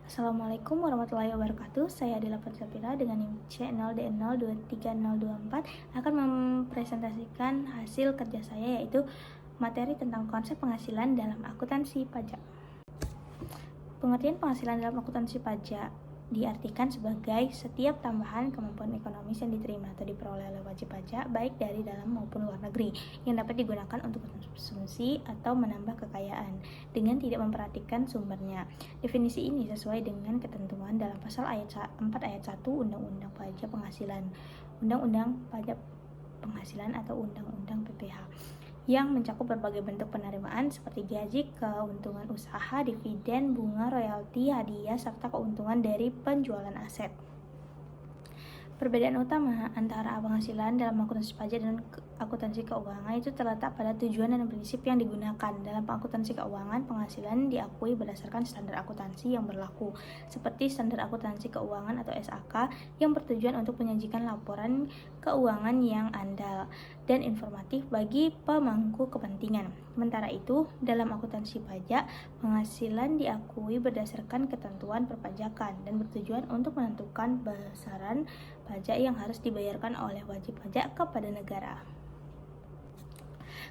Assalamualaikum warahmatullahi wabarakatuh. Saya Adila Sapira dengan NIM C0D023024 akan mempresentasikan hasil kerja saya, yaitu materi tentang konsep penghasilan dalam akuntansi pajak. Pengertian penghasilan dalam akuntansi pajak diartikan sebagai setiap tambahan kemampuan ekonomis yang diterima atau diperoleh oleh wajib pajak baik dari dalam maupun luar negeri yang dapat digunakan untuk konsumsi atau menambah kekayaan dengan tidak memperhatikan sumbernya. Definisi ini sesuai dengan ketentuan dalam pasal 4 ayat 1 Undang-Undang Pajak Penghasilan, Undang-Undang Pajak Penghasilan atau Undang-Undang PPH, yang mencakup berbagai bentuk penerimaan seperti gaji, keuntungan usaha, dividen, bunga, royalti, hadiah, serta keuntungan dari penjualan aset. Perbedaan utama antara penghasilan dalam akuntansi pajak dan akuntansi keuangan itu terletak pada tujuan dan prinsip yang digunakan. Dalam akuntansi keuangan, penghasilan diakui berdasarkan standar akuntansi yang berlaku, seperti standar akuntansi keuangan atau SAK yang bertujuan untuk menyajikan laporan keuangan yang andal dan informatif bagi pemangku kepentingan. Sementara itu, dalam akuntansi pajak, penghasilan diakui berdasarkan ketentuan perpajakan dan bertujuan untuk menentukan besaran pajak yang harus dibayarkan oleh wajib pajak kepada negara.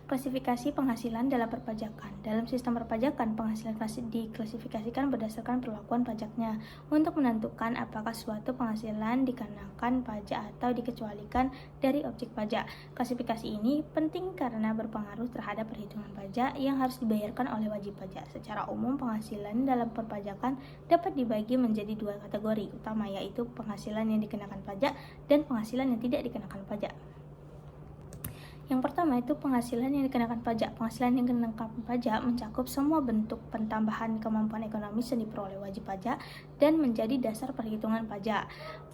Klasifikasi penghasilan dalam perpajakan. Dalam sistem perpajakan, penghasilan diklasifikasikan berdasarkan perlakuan pajaknya untuk menentukan apakah suatu penghasilan dikenakan pajak atau dikecualikan dari objek pajak. Klasifikasi ini penting karena berpengaruh terhadap perhitungan pajak yang harus dibayarkan oleh wajib pajak. Secara umum, penghasilan dalam perpajakan dapat dibagi menjadi dua kategori utama, yaitu penghasilan yang dikenakan pajak dan penghasilan yang tidak dikenakan pajak. Yang pertama itu penghasilan yang dikenakan pajak. Penghasilan yang dikenakan pajak mencakup semua bentuk pentambahan kemampuan ekonomis yang diperoleh wajib pajak dan menjadi dasar perhitungan pajak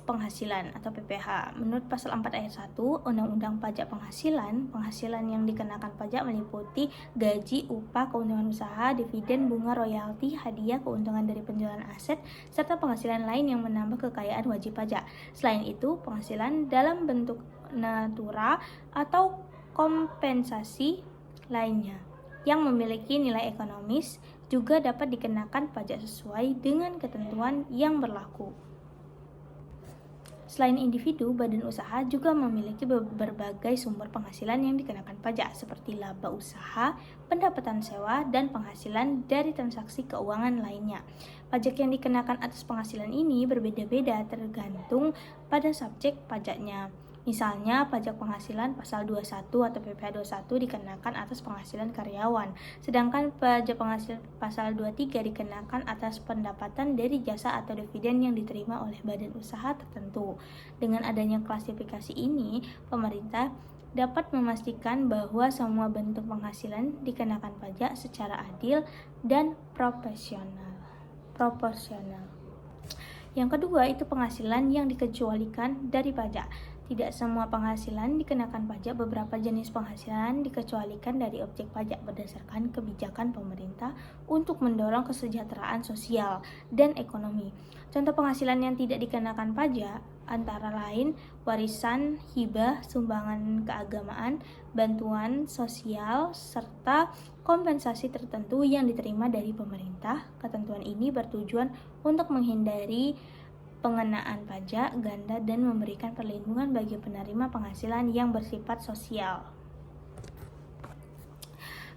penghasilan atau PPH. Menurut pasal 4 ayat 1 Undang-Undang Pajak Penghasilan, penghasilan yang dikenakan pajak meliputi gaji, upah, keuntungan usaha, dividen, bunga, royalti, hadiah, keuntungan dari penjualan aset, serta penghasilan lain yang menambah kekayaan wajib pajak. Selain itu, penghasilan dalam bentuk natura atau kompensasi lainnya yang memiliki nilai ekonomis juga dapat dikenakan pajak sesuai dengan ketentuan yang berlaku. Selain individu, badan usaha juga memiliki berbagai sumber penghasilan yang dikenakan pajak seperti laba usaha, pendapatan sewa, dan penghasilan dari transaksi keuangan lainnya. Pajak yang dikenakan atas penghasilan ini berbeda-beda tergantung pada subjek pajaknya. Misalnya, pajak penghasilan pasal 21 atau PPh 21 dikenakan atas penghasilan karyawan, sedangkan pajak penghasilan pasal 23 dikenakan atas pendapatan dari jasa atau dividen yang diterima oleh badan usaha tertentu. Dengan adanya klasifikasi ini, pemerintah dapat memastikan bahwa semua bentuk penghasilan dikenakan pajak secara adil dan proporsional. Yang kedua itu penghasilan yang dikecualikan dari pajak. Tidak semua penghasilan dikenakan pajak. Beberapa jenis penghasilan dikecualikan dari objek pajak berdasarkan kebijakan pemerintah untuk mendorong kesejahteraan sosial dan ekonomi. Contoh penghasilan yang tidak dikenakan pajak antara lain warisan, hibah, sumbangan keagamaan, bantuan sosial, serta kompensasi tertentu yang diterima dari pemerintah. Ketentuan ini bertujuan untuk menghindari pengenaan pajak ganda dan memberikan perlindungan bagi penerima penghasilan yang bersifat sosial.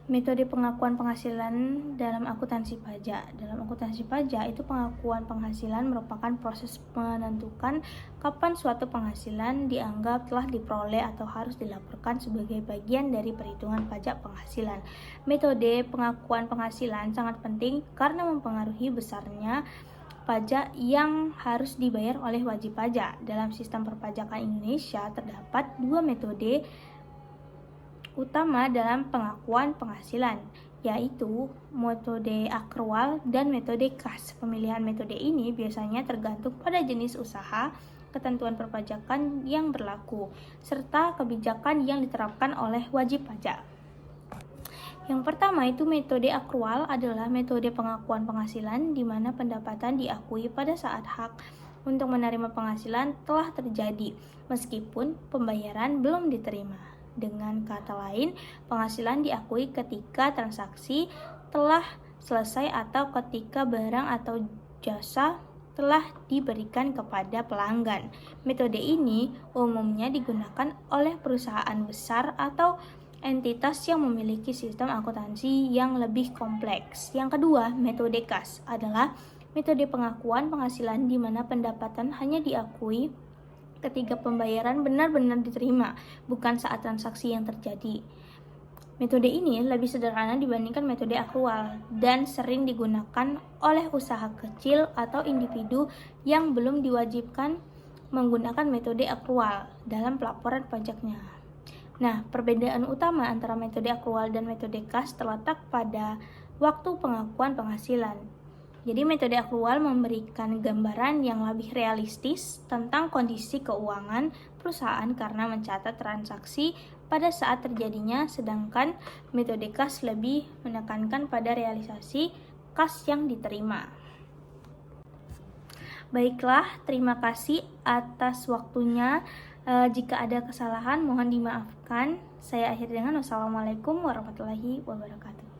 Metode pengakuan penghasilan dalam akuntansi pajak. Dalam akuntansi pajak itu pengakuan penghasilan merupakan proses menentukan kapan suatu penghasilan dianggap telah diperoleh atau harus dilaporkan sebagai bagian dari perhitungan pajak penghasilan. Metode pengakuan penghasilan sangat penting karena mempengaruhi besarnya pajak yang harus dibayar oleh wajib pajak. Dalam sistem perpajakan Indonesia terdapat dua metode utama dalam pengakuan penghasilan, yaitu metode akrual dan metode kas. Pemilihan metode ini biasanya tergantung pada jenis usaha, ketentuan perpajakan yang berlaku, serta kebijakan yang diterapkan oleh wajib pajak. Yang pertama itu metode akrual adalah metode pengakuan penghasilan di mana pendapatan diakui pada saat hak untuk menerima penghasilan telah terjadi meskipun pembayaran belum diterima. Dengan kata lain, penghasilan diakui ketika transaksi telah selesai atau ketika barang atau jasa telah diberikan kepada pelanggan. Metode ini umumnya digunakan oleh perusahaan besar atau entitas yang memiliki sistem akuntansi yang lebih kompleks. Yang kedua, metode kas adalah metode pengakuan penghasilan di mana pendapatan hanya diakui ketika pembayaran benar-benar diterima, bukan saat transaksi yang terjadi. Metode ini lebih sederhana dibandingkan metode akrual dan sering digunakan oleh usaha kecil atau individu yang belum diwajibkan menggunakan metode akrual dalam pelaporan pajaknya. Nah, perbedaan utama antara metode akrual dan metode kas terletak pada waktu pengakuan penghasilan. Jadi metode akrual memberikan gambaran yang lebih realistis tentang kondisi keuangan perusahaan karena mencatat transaksi pada saat terjadinya, sedangkan metode kas lebih menekankan pada realisasi kas yang diterima. Baiklah, terima kasih atas waktunya. Jika ada kesalahan mohon dimaafkan. Saya akhiri dengan wassalamualaikum warahmatullahi wabarakatuh.